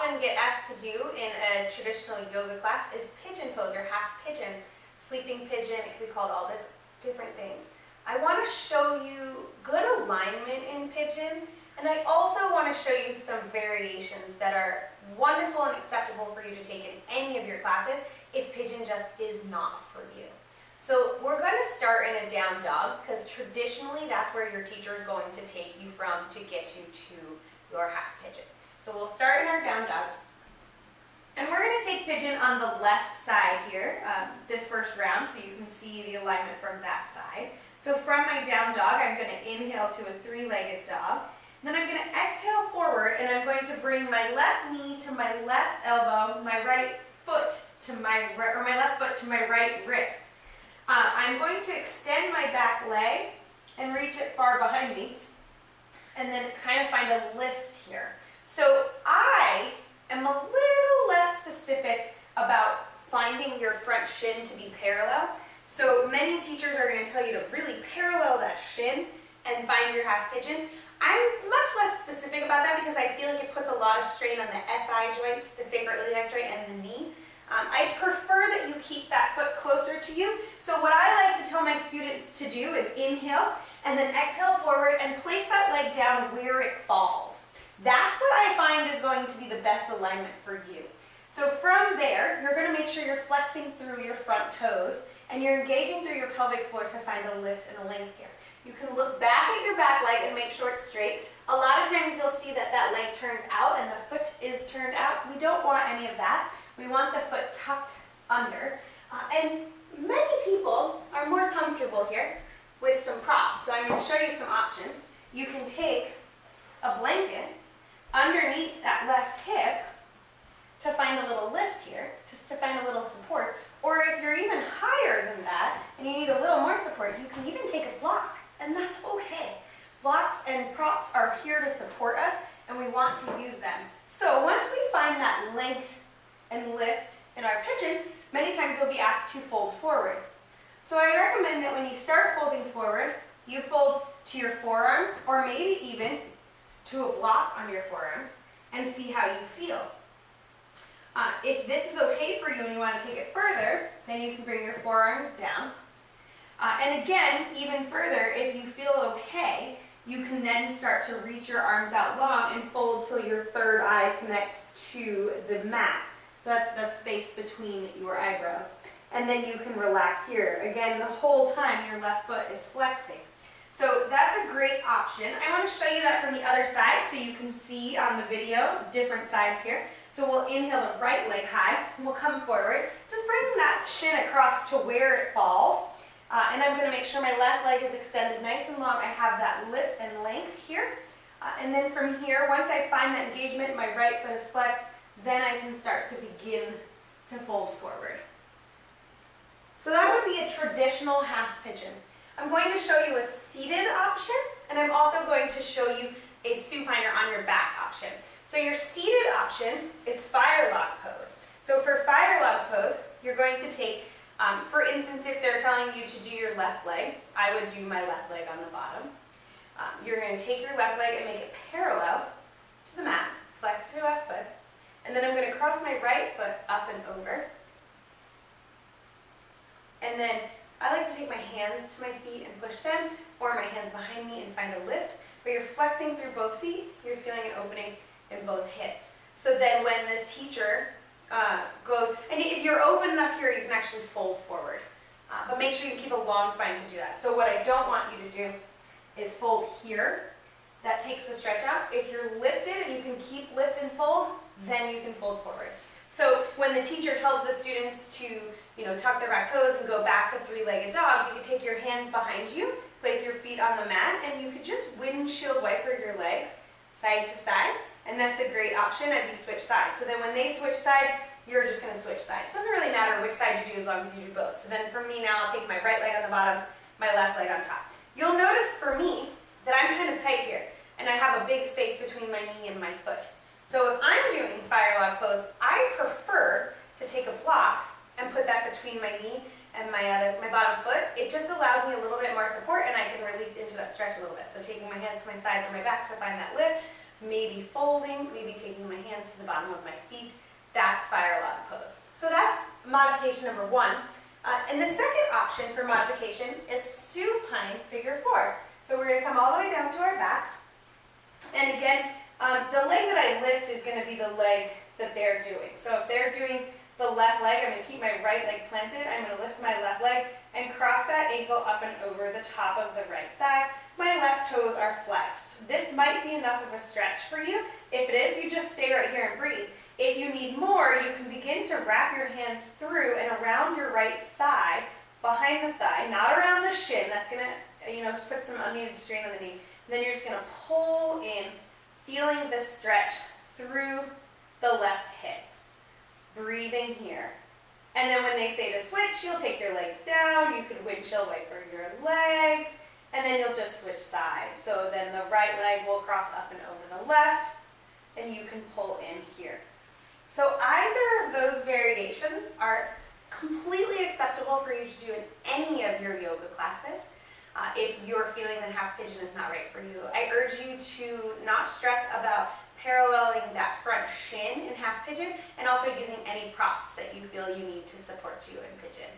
often get asked to do in a traditional yoga class is pigeon pose or half pigeon, sleeping pigeon. It can be called all different things. I want to show you good alignment in pigeon, and I also want to show you some variations that are wonderful and acceptable for you to take in any of your classes if pigeon just is not for you. So we're going to start in a down dog because traditionally that's where your teacher is going to take you from to get you to your half pigeon. So we'll start in our down dog. And we're going to take pigeon on the left side here, this first round, so you can see the alignment from that side. So from my down dog, I'm going to inhale to a three-legged dog. Then I'm going to exhale forward, and I'm going to bring my left knee to my left elbow, my right foot to my left foot to my right wrist. I'm going to extend my back leg and reach it far behind me, and then kind of find a lift here. So I am a little less specific about finding your front shin to be parallel. So many teachers are going to tell you to really parallel that shin and find your half pigeon. I'm much less specific about that because I feel like it puts a lot of strain on the SI joint, the sacroiliac joint, and the knee. I prefer that you keep that foot closer to you. So what I like to tell my students to do is inhale and then exhale forward and place that leg down where it falls. That's what I find is going to be the best alignment for you. So from there, you're going to make sure you're flexing through your front toes and you're engaging through your pelvic floor to find a lift and a length here. You can look back at your back leg and make sure it's straight. A lot of times you'll see that that leg turns out and the foot is turned out. We don't want any of that. We want the foot tucked under. And many people are more comfortable here with some props. So I'm going to show you some options. You can take a blanket underneath that left hip to find a little lift here, just to find a little support. Or if you're even higher than that and you need a little more support, you can even take a block, and that's okay. Blocks and props are here to support us, and we want to use them. So once we find that length and lift in our pigeon, many times you'll be asked to fold forward. So I recommend that when you start folding forward, you fold to your forearms or maybe even to a block on your forearms and see how you feel. If this is okay for you and you want to take it further, then you can bring your forearms down. And again, even further, if you feel okay, you can then start to reach your arms out long and fold till your third eye connects to the mat. So that's the space between your eyebrows. And then you can relax here. Again, the whole time your left foot is flexing. So that's a great option. I want to show you that from the other side so you can see on the video different sides here. So we'll inhale the right leg high and we'll come forward. Just bringing that shin across to where it falls. And I'm going to make sure my left leg is extended nice and long. I have that lift and length here. And then from here, once I find that engagement, my right foot is flexed, then I can start to begin to fold forward. So that would be a traditional half pigeon. I'm going to show you a seated option, and I'm also going to show you a supiner on your back option. So your seated option is fire lock pose. So for fire lock pose, you're going to take, for instance, if they're telling you to do your left leg, I would do my left leg on the bottom. You're going to take your left leg and make it parallel to the mat, flex your left foot, and then I'm going to cross my right foot up and over. And then I like to take my hands to my feet and push them, or my hands behind me and find a lift. But you're flexing through both feet, you're feeling an opening in both hips. So then when this teacher goes, and if you're open enough here, you can actually fold forward. But make sure you keep a long spine to do that. So what I don't want you to do is fold here. That takes the stretch out. If you're lifted and you can keep lift and fold, then you can fold forward. So when the teacher tells the students to, tuck their back toes and go back to three-legged dog, you can take your hands behind you, place your feet on the mat, and you could just windshield wiper your legs side to side, and that's a great option as you switch sides. So then when they switch sides, you're just going to switch sides. It doesn't really matter which side you do as long as you do both. So then for me now, I'll take my right leg on the bottom, my left leg on top. You'll notice for me that I'm kind of tight here, and I have a big space between my knee and my foot. So if I'm doing fire lock pose, I prefer to take a block and put that between my knee and my bottom foot. It just allows me a little bit more support, and I can release into that stretch a little bit. So taking my hands to my sides or my back to find that lift, maybe folding, maybe taking my hands to the bottom of my feet. That's fire log pose. So that's modification number one. And the second option for modification is supine figure four. So we're going to come all the way down to our backs. And again, the leg that I lift is going to be the leg that they're doing. So if they're doing the left leg, I'm going to keep my right leg planted. I'm going to lift my left leg and cross that ankle up and over the top of the right thigh. My left toes are flexed. This might be enough of a stretch for you. If it is, you just stay right here and breathe. If you need more, you can begin to wrap your hands through and around your right thigh, behind the thigh, not around the shin. That's going to, put some unneeded strain on the knee. And then you're just going to pull in, feeling this stretch through the left hip. Breathing here. And then when they say to switch, you'll take your legs down. You could windshield wiper your legs. And then you'll just switch sides. So then the right leg will cross up and over the left. And you can pull in here. So either of those variations are completely acceptable for you to do in any of your yoga classes. If you're feeling that half pigeon is not right for you, I urge you to not stress about paralleling that front shin in half pigeon and also using any props that you feel you need to support you in pigeon.